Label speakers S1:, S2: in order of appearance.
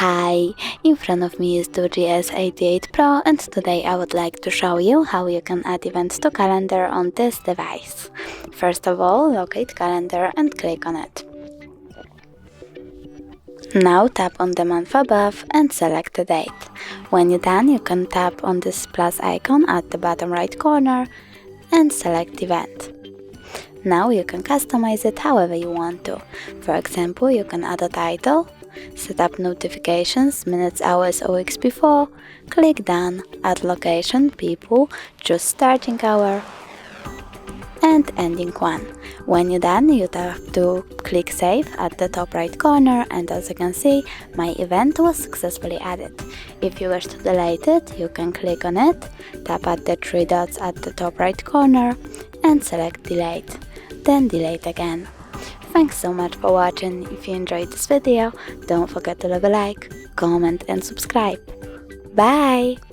S1: Hi, in front of me is DOOGEE S88 Pro, and today I would like to show you how you can add events to calendar on this device. First of all, locate calendar and click on it. Now tap on the month above and select the date. When you're done, you can tap on this plus icon at the bottom right corner and select event. Now you can customize it however you want to. For example, you can add a title, set up notifications, minutes, hours or weeks before, click done, add location, people, choose starting hour and ending one. When you're done, you have to click save at the top right corner, and as you can see, my event was successfully added. If you wish to delete it, you can click on it, tap at the three dots at the top right corner and select delete, then delete again. Thanks so much for watching. If you enjoyed this video, don't forget to leave a like, comment and subscribe. Bye!